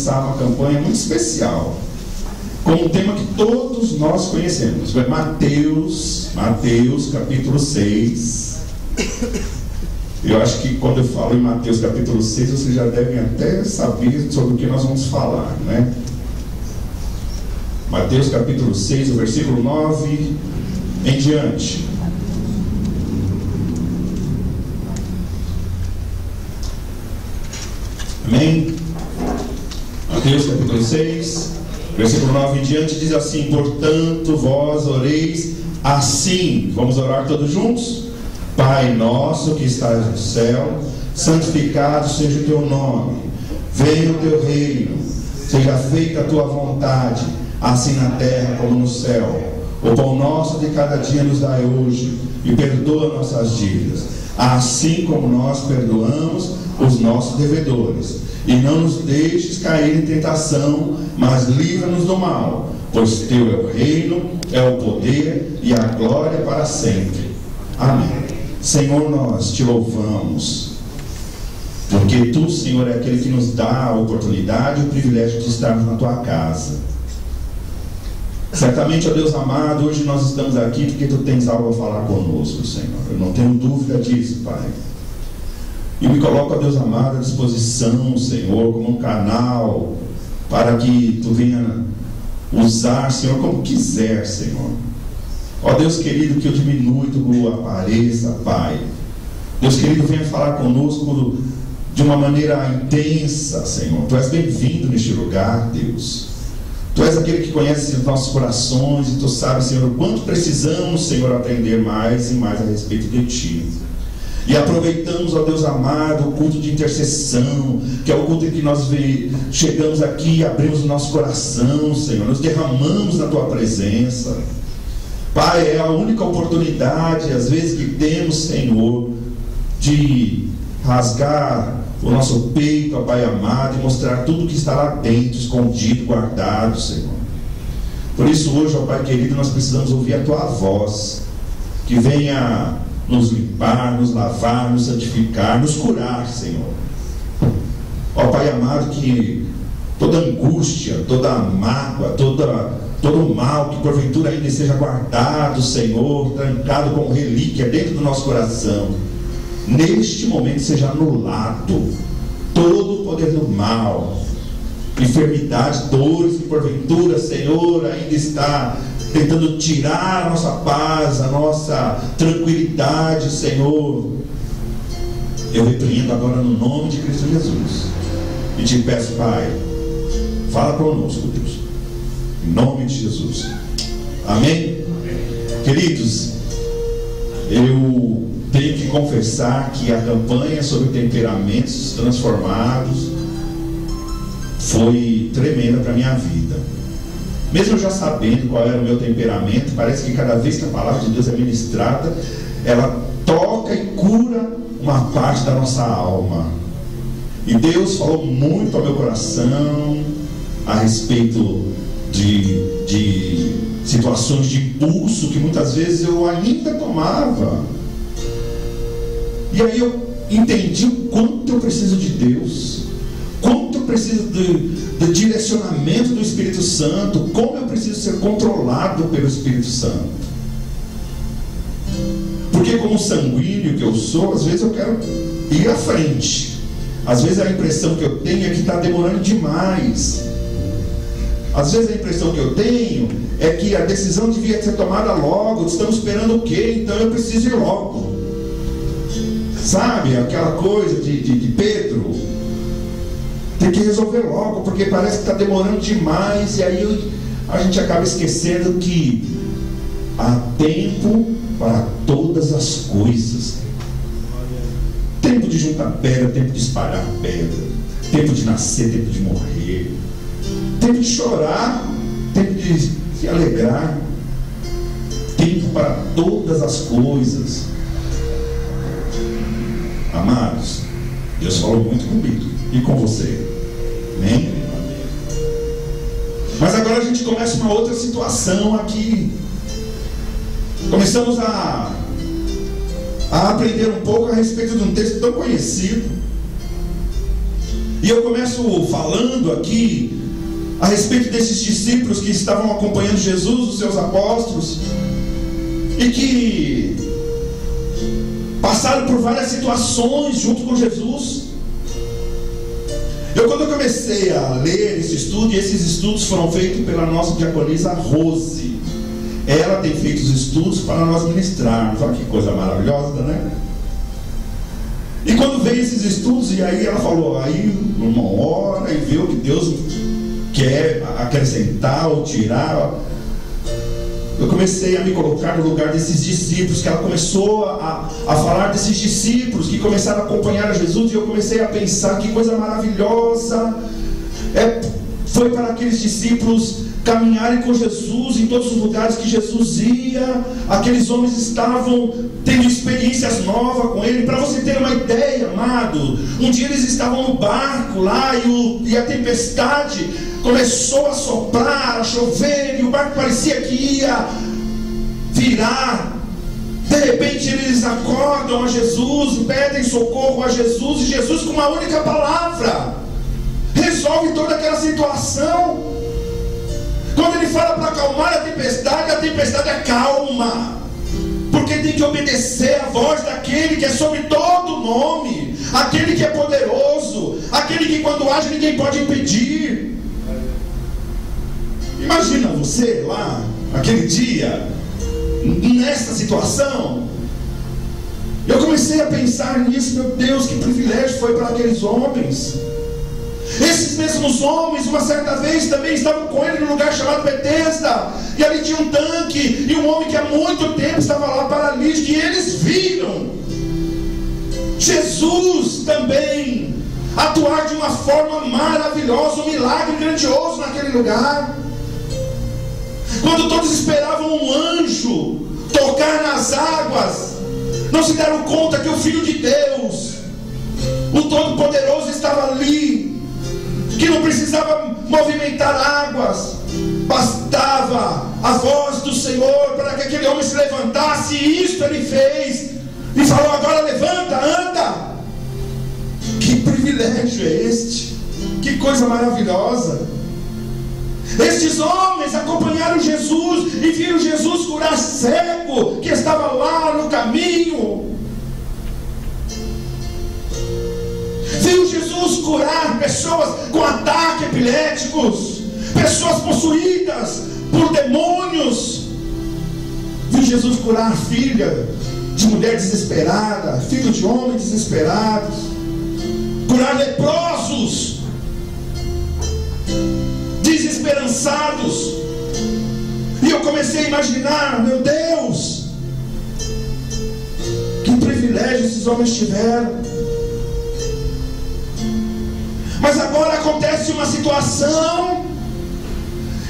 lançar uma campanha muito especial, com um tema que todos nós conhecemos. É Mateus capítulo 6. Eu acho que quando eu falo em Mateus capítulo 6, vocês já devem até saber sobre o que nós vamos falar, né? Mateus capítulo 6, o versículo 9 em diante. Amém? Mateus capítulo 6, versículo 9 em diante, diz assim: portanto, vós oreis assim. Vamos orar todos juntos? Pai nosso que estás no céu, santificado seja o teu nome. Venha o teu reino. Seja feita a tua vontade, assim na terra como no céu. O pão nosso de cada dia nos dai hoje, e perdoa nossas dívidas, assim como nós perdoamos os nossos devedores. E não nos deixes cair em tentação, mas livra-nos do mal, pois teu é o reino, é o poder e a glória para sempre. Amém. Senhor, nós te louvamos, porque tu, Senhor, é aquele que nos dá a oportunidade e o privilégio de estarmos na tua casa. Certamente, ó Deus amado, hoje nós estamos aqui porque tu tens algo a falar conosco, Senhor. Eu não tenho dúvida disso, Pai. E me coloco, ó Deus amado, à disposição, Senhor, como um canal para que tu venha usar, Senhor, como quiser, Senhor. Ó Deus querido, que eu diminua e tu apareça, Pai. Deus querido, venha falar conosco de uma maneira intensa, Senhor. Tu és bem-vindo neste lugar, Deus. Tu és aquele que conhece os nossos corações e tu sabes, Senhor, o quanto precisamos, Senhor, aprender mais e mais a respeito de ti. E aproveitamos, ó Deus amado, o culto de intercessão, que é o culto em que nós chegamos aqui e abrimos o nosso coração, Senhor, nos derramamos na tua presença. Pai, é a única oportunidade, às vezes, que temos, Senhor, de rasgar o nosso peito, ó Pai amado, e mostrar tudo que está lá dentro, escondido, guardado, Senhor. Por isso hoje, ó Pai querido, nós precisamos ouvir a tua voz, que venha nos limpar, nos lavar, nos santificar, nos curar, Senhor. Ó Pai amado, que toda angústia, toda mágoa, todo mal que porventura ainda esteja guardado, Senhor, trancado como relíquia dentro do nosso coração, neste momento seja anulado todo o poder do mal, enfermidade, dores que porventura, Senhor, ainda está tentando tirar a nossa paz, a nossa tranquilidade, Senhor. Eu repreendo agora no nome de Cristo Jesus e te peço, Pai, fala conosco, Deus, em nome de Jesus. Amém? Queridos, eu tenho que confessar que a campanha sobre temperamentos transformados foi tremenda para a minha vida. Mesmo eu já sabendo qual era o meu temperamento, parece que cada vez que a palavra de Deus é ministrada, ela toca e cura uma parte da nossa alma. E Deus falou muito ao meu coração a respeito de situações de impulso que muitas vezes eu ainda tomava. E aí eu entendi o quanto eu preciso de Deus, quanto eu preciso do direcionamento do Espírito Santo, como eu preciso ser controlado pelo Espírito Santo. Porque como sanguíneo que eu sou, às vezes eu quero ir à frente. Às vezes a impressão que eu tenho é que está demorando demais. Às vezes a impressão que eu tenho é que a decisão devia ser tomada logo. Estamos esperando o quê? Então eu preciso ir logo. Sabe, aquela coisa de Pedro, tem que resolver logo, porque parece que está demorando demais. E aí a gente acaba esquecendo que há tempo para todas as coisas. Tempo de juntar pedra, tempo de espalhar pedra, tempo de nascer, tempo de morrer, tempo de chorar, tempo de se alegrar, tempo para todas as coisas. Amados, Deus falou muito comigo e com você. Amém? Mas agora a gente começa uma outra situação aqui. Começamos a aprender um pouco a respeito de um texto tão conhecido. E eu começo falando aqui a respeito desses discípulos que estavam acompanhando Jesus, os seus apóstolos, e que passaram por várias situações junto com Jesus. Quando eu comecei a ler esse estudo, e esses estudos foram feitos pela nossa diaconisa Rose, ela tem feito os estudos para nós ministrarmos. Olha que coisa maravilhosa, né? E quando veio esses estudos, e aí ela falou, aí o irmão ora e vê o que Deus quer acrescentar ou tirar. Eu comecei a me colocar no lugar desses discípulos, que ela começou a falar desses discípulos que começaram a acompanhar a Jesus, e eu comecei a pensar que coisa maravilhosa foi para aqueles discípulos caminharem com Jesus em todos os lugares que Jesus ia. Aqueles homens estavam tendo experiências novas com Ele. Para você ter uma ideia, amado, um dia eles estavam no barco lá, e a tempestade começou a soprar, a chover, e o barco parecia que ia virar. De repente eles acordam a Jesus, pedem socorro a Jesus, e Jesus, com uma única palavra, resolve toda aquela situação. Quando ele fala para acalmar a tempestade acalma, porque tem que obedecer a voz daquele que é sobre todo nome, aquele que é poderoso, aquele que quando age ninguém pode impedir. Imagina você lá, aquele dia, nessa situação. Eu comecei a pensar nisso. Meu Deus, que privilégio foi para aqueles homens. Esses mesmos homens, uma certa vez, também estavam com ele num lugar chamado Betesda, e ali tinha um tanque, e um homem que há muito tempo estava lá paralítico, e eles viram Jesus também atuar de uma forma maravilhosa, um milagre grandioso naquele lugar. Quando todos esperavam um anjo tocar nas águas, não se deram conta que o Filho de Deus, o Todo-Poderoso, estava ali, que não precisava movimentar águas, bastava a voz do Senhor para que aquele homem se levantasse, e isto ele fez, e falou: agora levanta, anda. Que privilégio é este? Que coisa maravilhosa! Estes homens acompanharam Jesus e viram Jesus curar cego que estava lá no caminho. Viu Jesus curar pessoas com ataques epiléticos, pessoas possuídas por demônios. Viu Jesus curar filha de mulher desesperada, filho de homem desesperado, curar leprosos, desesperançados. E eu comecei a imaginar: meu Deus, que privilégio esses homens tiveram. Mas agora acontece uma situação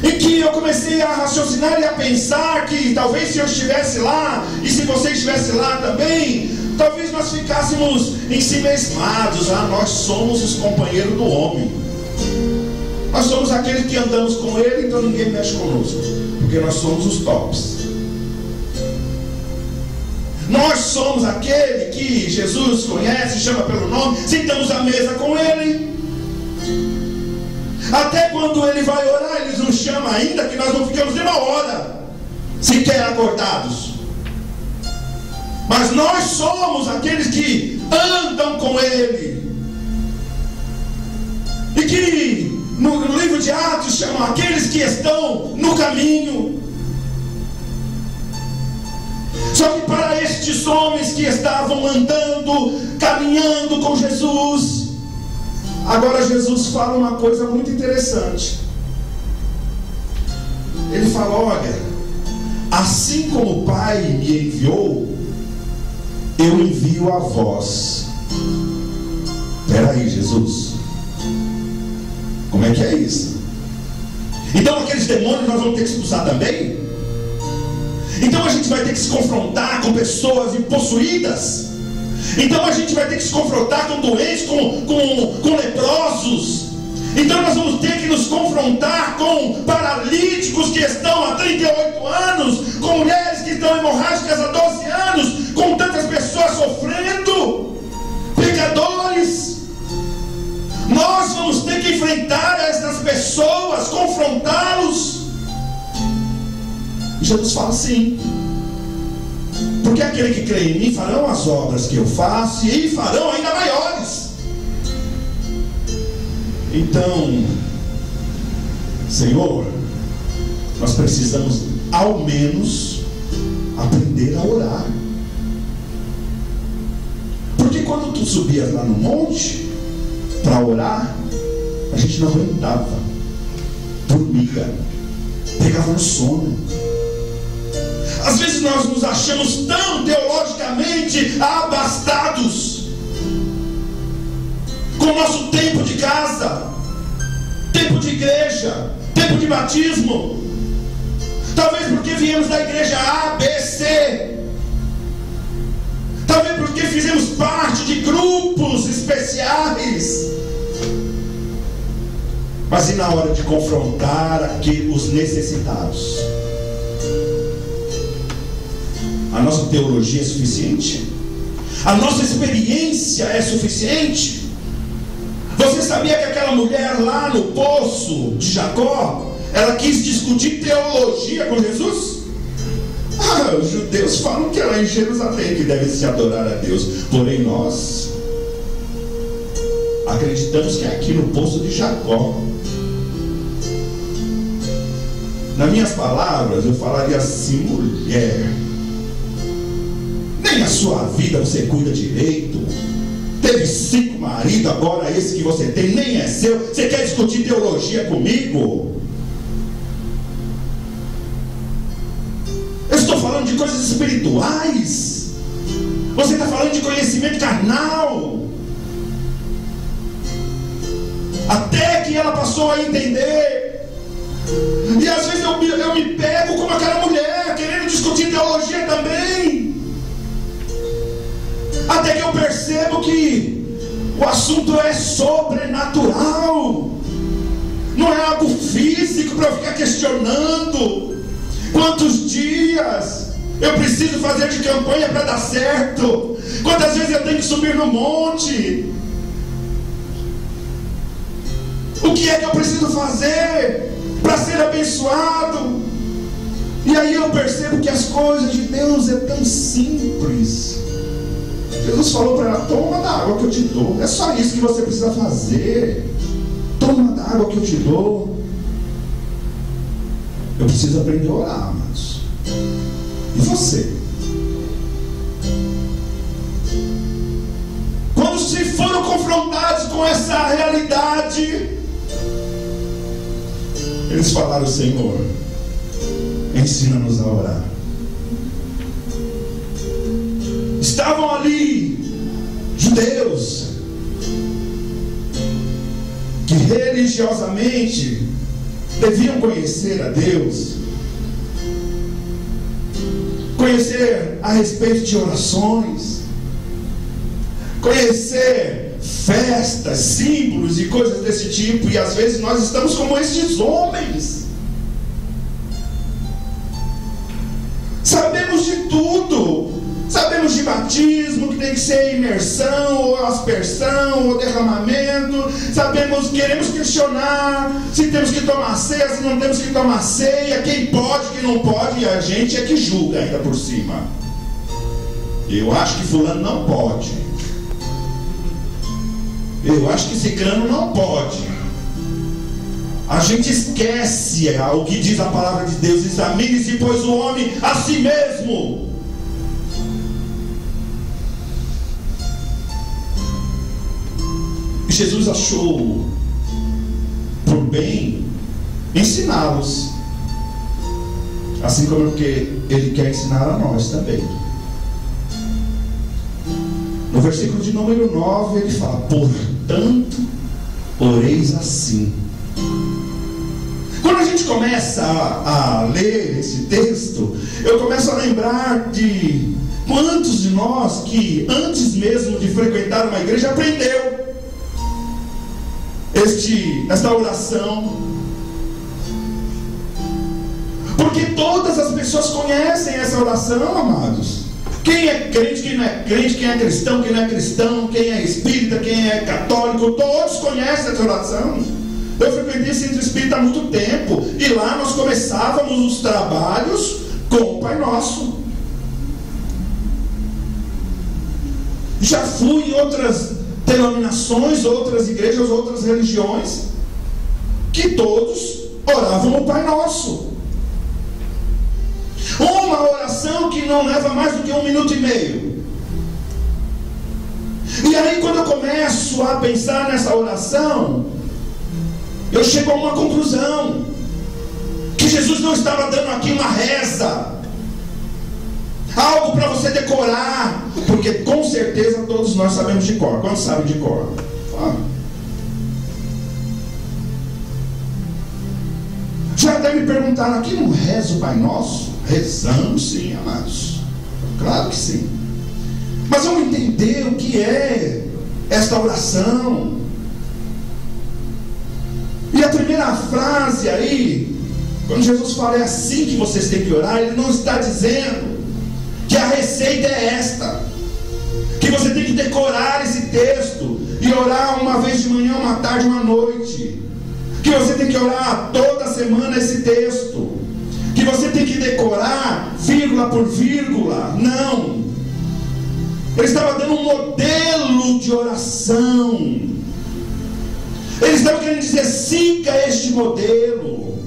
em que eu comecei a raciocinar e a pensar que talvez, se eu estivesse lá, e se você estivesse lá também, talvez nós ficássemos ensimesmados. Nós somos os companheiros do homem, nós somos aqueles que andamos com ele, então ninguém mexe conosco, porque nós somos os tops. Nós somos aquele que Jesus conhece, chama pelo nome, sentamos à mesa com ele. Até quando ele vai orar, ele nos chama ainda, que nós não ficamos nem uma hora sequer acordados. Mas nós somos aqueles que andam com ele, e que no livro de Atos chamam aqueles que estão no caminho. Só que para estes homens que estavam andando, caminhando com Jesus, agora Jesus fala uma coisa muito interessante. Ele fala: olha, assim como o Pai me enviou, eu envio a vós. Espera aí, Jesus, como é que é isso? Então aqueles demônios nós vamos ter que expulsar também? Então a gente vai ter que se confrontar com pessoas possuídas? Então a gente vai ter que se confrontar com doentes, com leprosos? Então nós vamos ter que nos confrontar com paralíticos que estão há 38 anos, com mulheres que estão hemorrágicas há 12 anos, com tantas pessoas sofrendo, pecadores. Nós ter que enfrentar essas pessoas, confrontá-los. E Jesus fala assim: porque aquele que crê em mim farão as obras que eu faço, e farão ainda maiores. Então, Senhor, nós precisamos ao menos aprender a orar. Porque quando tu subias lá no monte para orar, a gente não aguentava, dormia, pegava no sono. Às vezes nós nos achamos tão teologicamente abastados com o nosso tempo de casa, tempo de igreja, tempo de batismo. Talvez porque viemos da igreja A, B, C. Talvez porque fizemos parte de grupos especiais. Mas e na hora de confrontar os necessitados? A nossa teologia é suficiente? A nossa experiência é suficiente? Você sabia que aquela mulher lá no poço de Jacó, ela quis discutir teologia com Jesus? Os judeus falam que é lá em Jerusalém que deve se adorar a Deus. Porém nós acreditamos que é aqui no poço de Jacó. Nas minhas palavras eu falaria assim: mulher, nem a sua vida você cuida direito. Teve 5 maridos, agora esse que você tem nem é seu. Você quer discutir teologia comigo? Eu estou falando de coisas espirituais. Você está falando de conhecimento carnal. Até que ela passou a entender. E às vezes eu me pego como aquela mulher, querendo discutir teologia também. Até que eu percebo que o assunto é sobrenatural. Não é algo físico para eu ficar questionando. Quantos dias eu preciso fazer de campanha para dar certo? Quantas vezes eu tenho que subir no monte? O que é que eu preciso fazer para ser abençoado? E aí eu percebo que as coisas de Deus é tão simples. Jesus falou para ela: toma da água que eu te dou. É só isso que você precisa fazer. Toma da água que eu te dou. Eu preciso aprender a orar, amados. E você? Quando se foram confrontados com essa realidade, eles falaram: Senhor, ensina-nos a orar. Estavam ali judeus que religiosamente deviam conhecer a Deus, conhecer a respeito de orações, conhecer festas, símbolos e coisas desse tipo. E às vezes nós estamos como estes homens, sabemos de tudo. Sabemos de batismo, que tem que ser imersão, ou aspersão, ou derramamento. Sabemos, queremos questionar se temos que tomar ceia, se não temos que tomar ceia, quem pode, quem não pode, e a gente é que julga ainda por cima. Eu acho que fulano não pode. Eu acho que ciclano não pode. A gente esquece o que diz a palavra de Deus: examine-se, pois, o homem a si mesmo. Jesus achou por bem ensiná-los, assim como Ele quer ensinar a nós também. No versículo de número 9 ele fala: portanto, oreis assim. Quando a gente começa a ler esse texto, eu começo a lembrar de quantos de nós que antes mesmo de frequentar uma igreja aprendeu esta oração. Porque todas as pessoas conhecem essa oração, amados. Quem é crente, quem não é crente, quem é cristão, quem não é cristão, quem é espírita, quem é católico, todos conhecem essa oração. Eu frequentei centro espírita há muito tempo, e lá nós começávamos os trabalhos com o Pai Nosso. Já fui em outras denominações, outras igrejas, outras religiões, que todos oravam o Pai Nosso. Uma oração que não leva mais do que 1 minuto e meio. E aí, quando eu começo a pensar nessa oração, eu chego a uma conclusão: que Jesus não estava dando aqui uma reza, algo para você decorar, porque com certeza todos nós sabemos de cor. Quantos sabem de cor? Já até me perguntaram: aqui não reza o Pai Nosso? Rezamos sim, amados, claro que sim. Mas vamos entender o que é esta oração. E a primeira frase aí, quando Jesus fala é assim que vocês têm que orar, Ele não está dizendo que a receita é esta, que você tem que decorar esse texto e orar uma vez de manhã, uma tarde, uma noite, que você tem que orar toda semana esse texto, que você tem que decorar vírgula por vírgula. Não. Ele estava dando um modelo de oração. Ele estava querendo dizer: siga este modelo.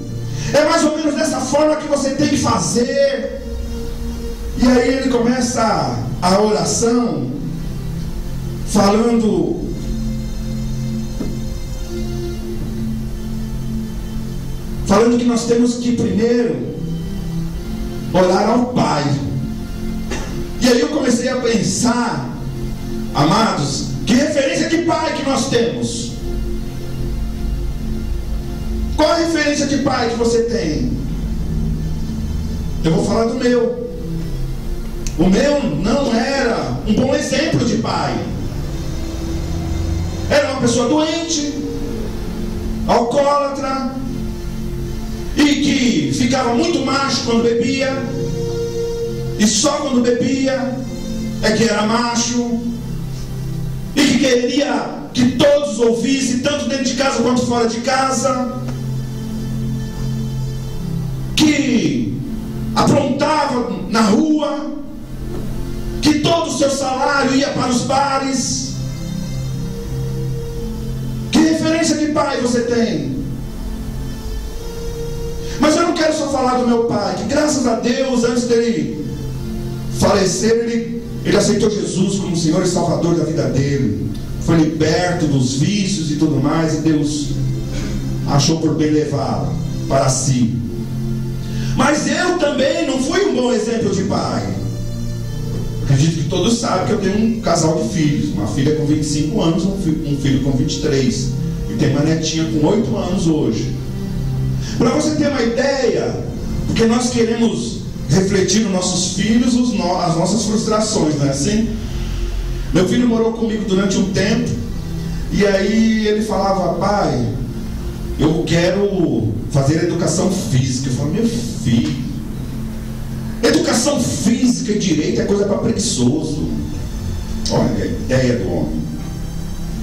É mais ou menos dessa forma que você tem que fazer. E aí ele começa a oração falando que nós temos que primeiro orar ao Pai. E aí eu comecei a pensar, amados, que referência de Pai que nós temos? Qual a referência de Pai que você tem? Eu vou falar do meu. O meu não era um bom exemplo de pai. Era uma pessoa doente, alcoólatra, e que ficava muito macho quando bebia, e só quando bebia é que era macho, e que queria que todos ouvissem, tanto dentro de casa quanto fora de casa, que aprontava na rua, que todo o seu salário ia para os bares. Que referência de pai você tem? Mas eu não quero só falar do meu pai, que graças a Deus, antes dele falecer, ele aceitou Jesus como Senhor e Salvador da vida dele, foi liberto dos vícios e tudo mais, e Deus achou por bem levá-lo para si. Mas eu também não fui um bom exemplo de pai. Acredito que todos sabem que eu tenho um casal de filhos, uma filha com 25 anos, um filho com 23, e tem uma netinha com 8 anos hoje. Para você ter uma ideia, porque nós queremos refletir nos nossos filhos as nossas frustrações, não é assim? Meu filho morou comigo durante um tempo, e aí ele falava: pai, eu quero fazer educação física. Eu falo: meu filho, educação física e direito é coisa para preguiçoso. Olha a ideia do homem.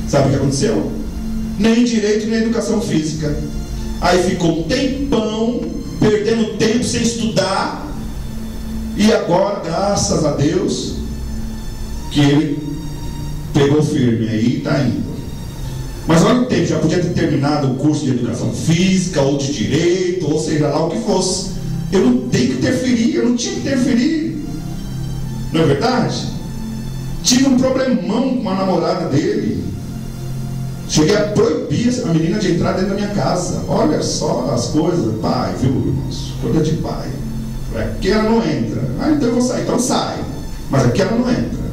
Sabe o que aconteceu? Nem direito nem educação física. Aí ficou um tempão perdendo tempo sem estudar, e agora, graças a Deus, que ele pegou firme aí e está indo. Mas olha o tempo, já podia ter terminado o curso de educação física, ou de direito, ou seja lá o que fosse. Eu não tenho que interferir, eu não tinha que interferir. Não é verdade? Tive um problemão com a namorada dele. Cheguei a proibir a menina de entrar dentro da minha casa. Olha só as coisas. Pai, viu, irmãos? Coisa de pai. Aqui ela não entra. Ah, então eu vou sair. Então sai. Mas aqui ela não entra.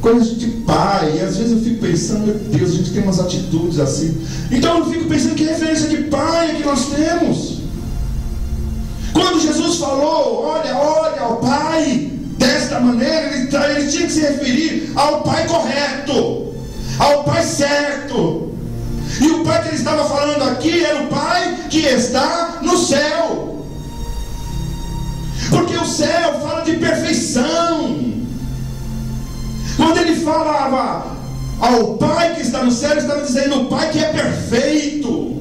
Coisas de pai. E às vezes eu fico pensando: meu Deus, a gente tem umas atitudes assim. Então eu fico pensando: que referência de pai é que nós temos? Quando Jesus falou: olha ao Pai desta maneira, ele tinha que se referir ao Pai correto, ao Pai certo. E o Pai que ele estava falando aqui era o Pai que está no céu, porque o céu fala de perfeição. Quando ele falava ao Pai que está no céu, ele estava dizendo o Pai que é perfeito.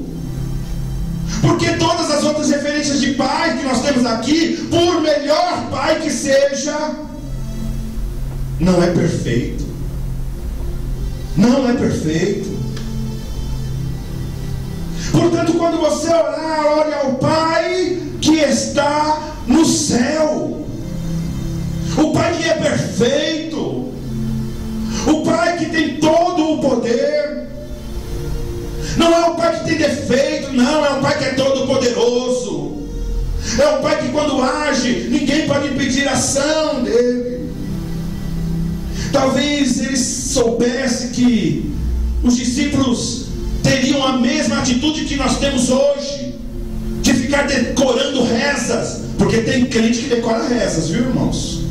Porque todas as outras referências de Pai que nós temos aqui, por melhor Pai que seja, não é perfeito. Não é perfeito. Portanto, quando você orar, ore ao Pai que está no céu. O Pai que é perfeito. O Pai que tem todo o poder. Não é o Pai que tem defeito, não. É o Pai que é todo poderoso. É o Pai que quando age, ninguém pode impedir a ação dele. Talvez ele soubesse que os discípulos teriam a mesma atitude que nós temos hoje, de ficar decorando rezas. Porque tem crente que decora rezas, viu, irmãos?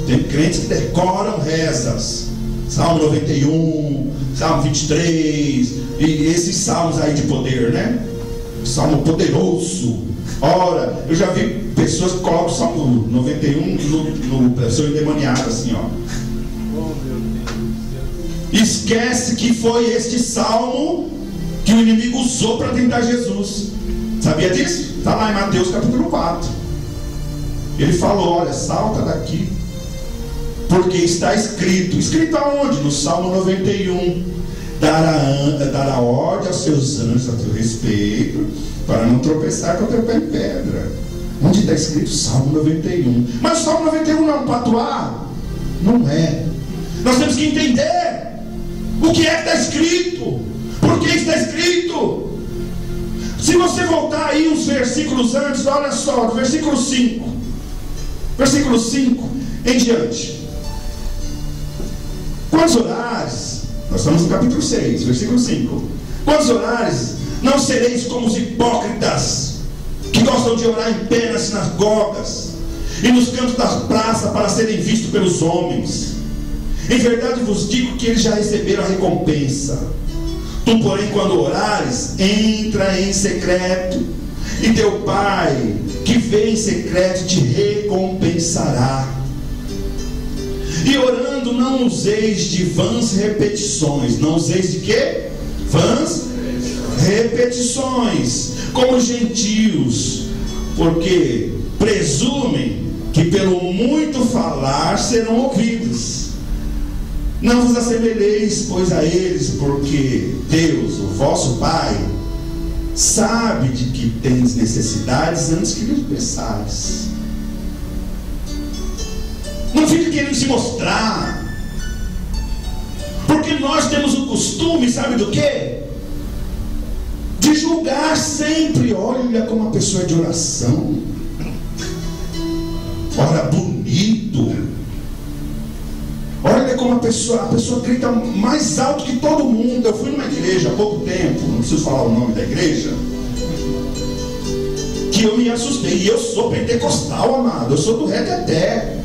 Tem crentes que decoram rezas. Salmo 91, Salmo 23, e esses salmos aí de poder, né? Salmo poderoso. Ora, eu já vi pessoas que colocam o Salmo 91 no pessoa endemoniada, assim, ó. Esquece que foi este salmo que o inimigo usou para tentar Jesus. Sabia disso? Está lá em Mateus capítulo 4. Ele falou: olha, salta daqui, porque está escrito. Escrito aonde? No Salmo 91. Dará ordem aos seus anjos a teu respeito, para não tropeçar com o teu pé em pedra. Onde está escrito? Salmo 91. Mas o Salmo 91 não é um patuá? Não é. Nós temos que entender o que é que está escrito. Por que está escrito? Se você voltar aí uns versículos antes, olha só, no versículo 5. Versículo 5 em diante. Quando orares, nós estamos no capítulo 6, versículo 5. Quando orares, não sereis como os hipócritas, que gostam de orar em pé nas sinagogas e nos cantos das praças para serem vistos pelos homens. Em verdade vos digo que eles já receberam a recompensa. Tu, porém, quando orares, entra em secreto, e teu Pai, que vê em secreto, te recompensará. E orando, não useis de vãs repetições. Não useis de quê? Vãs repetições, como os gentios, porque presumem que pelo muito falar serão ouvidos. Não vos assemelheis, pois, a eles, porque Deus, o vosso Pai, sabe de que tens necessidades antes que lhes peçais. Não fique querendo se mostrar, porque nós temos o costume, sabe do quê? De julgar sempre. Olha como a pessoa é de oração, ora bonito. Olha como a pessoa grita mais alto que todo mundo. Eu fui numa igreja há pouco tempo, não preciso falar o nome da igreja, que eu me assustei. E eu sou pentecostal, amado. Eu sou do reteté.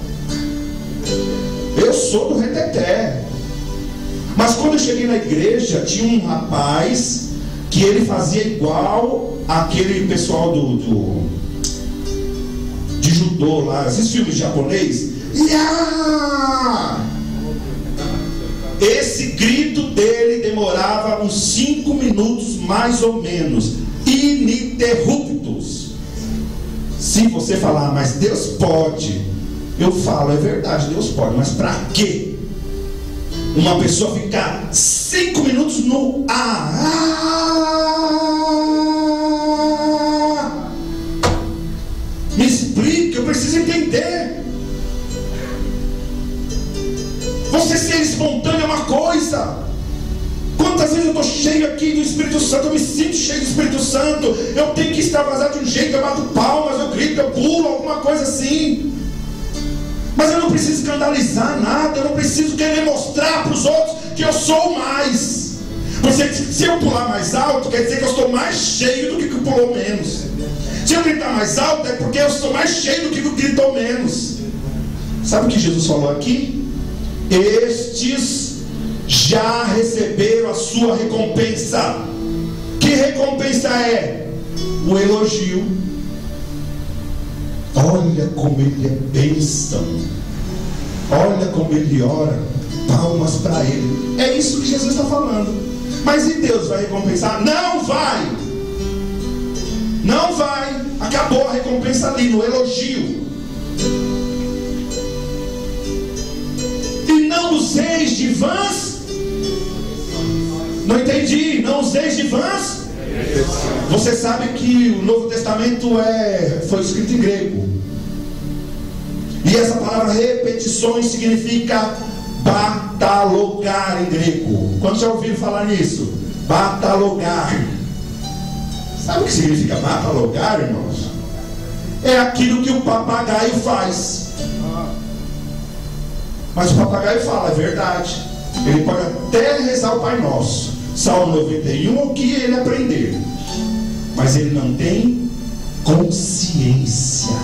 Eu sou do reteté. Mas quando eu cheguei na igreja, tinha um rapaz que ele fazia igual aquele pessoal de judô lá, esses filmes japonês. Esse grito dele demorava uns 5 minutos mais ou menos, ininterruptos. Se você falar, mas Deus pode, eu falo, é verdade, Deus pode, mas para quê? Uma pessoa ficar 5 minutos no me explica, eu preciso entender. Você ser espontâneo é uma coisa. Quantas vezes eu estou cheio aqui do Espírito Santo, eu me sinto cheio do Espírito Santo, eu tenho que extravasar de um jeito, eu bato palmas, eu grito, eu pulo, alguma coisa assim. Mas eu não preciso escandalizar nada, eu não preciso querer mostrar para os outros que eu sou mais. Porque se eu pular mais alto, quer dizer que eu estou mais cheio do que o pulou menos. Se eu gritar mais alto, é porque eu estou mais cheio do que o gritou menos. Sabe o que Jesus falou aqui? Estes já receberam a sua recompensa. Que recompensa é? O elogio. Olha como ele é bênção. Olha como ele ora. palmas para Ele. É isso que Jesus está falando. Mas e Deus vai recompensar? Não vai! Não vai! Acabou a recompensa ali, no elogio. E não useis de vãs. Não entendi. Não useis de vãs. Você sabe que o Novo Testamento foi escrito em grego. E essa palavra repetições significa batalogar em grego. Quantos já ouviram falar nisso? Batalogar. Sabe o que significa batalogar, irmãos? É aquilo que o papagaio faz. Mas o papagaio fala, é verdade. Ele pode até rezar o Pai Nosso, Salmo 91, o que ele aprender, mas ele não tem consciência.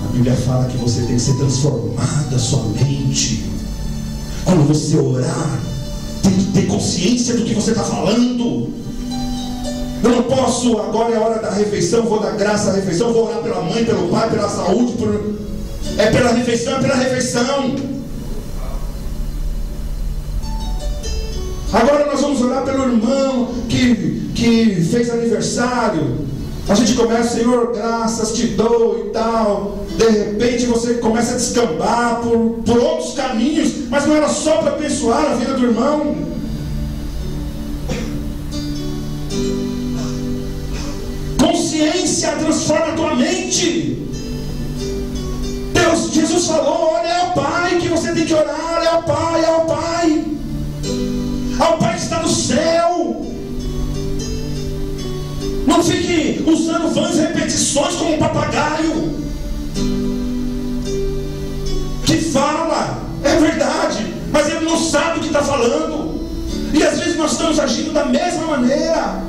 A Bíblia fala que você tem que ser transformada a sua mente. Quando você orar, tem que ter consciência do que você está falando. Eu não posso, agora é a hora da refeição, vou dar graça à refeição, vou orar pela mãe, pelo pai, pela saúde, é pela refeição, é pela refeição. Agora nós vamos orar pelo irmão que fez aniversário. A gente começa, Senhor, graças te dou e tal. De repente você começa a descambar por outros caminhos, mas não era só para abençoar a vida do irmão. Consciência transforma a tua mente. Jesus falou, olha, é o Pai que você tem que orar, é o Pai, é o Pai. Ao Pai que está no céu. Não fique usando vãs repetições como um papagaio que fala, é verdade, mas ele não sabe o que está falando. E às vezes nós estamos agindo da mesma maneira.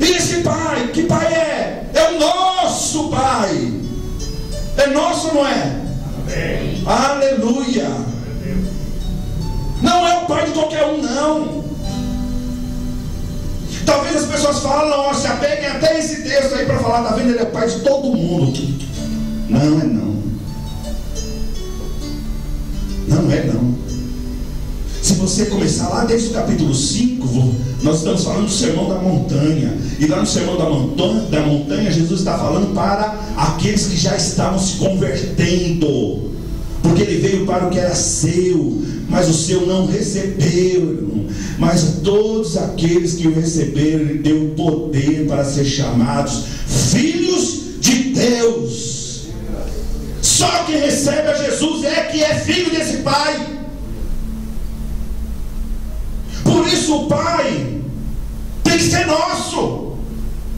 E esse Pai, que Pai é? É o nosso Pai. É nosso ou não é? Amém. Aleluia. Não é o Pai de qualquer um, não. Talvez as pessoas falam, se apeguem até esse texto aí para falar, tá vendo? Ele é Pai de todo mundo. Não é não. Não é não. Se você começar lá desde o capítulo 5, nós estamos falando do sermão da montanha. E lá no sermão da montanha, Jesus está falando para aqueles que já estavam se convertendo. Porque ele veio para o que era seu, mas o seu não recebeu. Mas a todos aqueles que o receberam, ele deu poder para ser chamados filhos de Deus. Só quem recebe a Jesus é que é filho desse Pai. Por isso o Pai tem que ser nosso.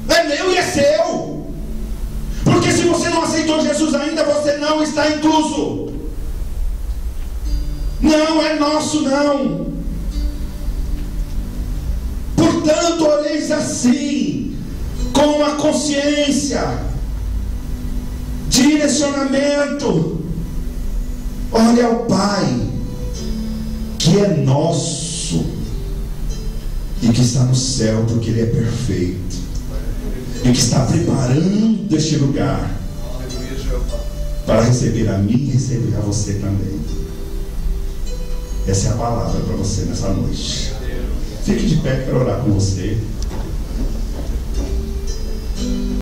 É meu e é seu. Porque se você não aceitou Jesus ainda, você não está incluso. Não é nosso, não. Portanto, oreis assim, com a consciência, direcionamento. Olha ao Pai, que é nosso e que está no céu, porque Ele é perfeito, e que está preparando este lugar para receber a mim e receber a você também. Essa é a palavra para você nessa noite. Fique de pé para orar com você.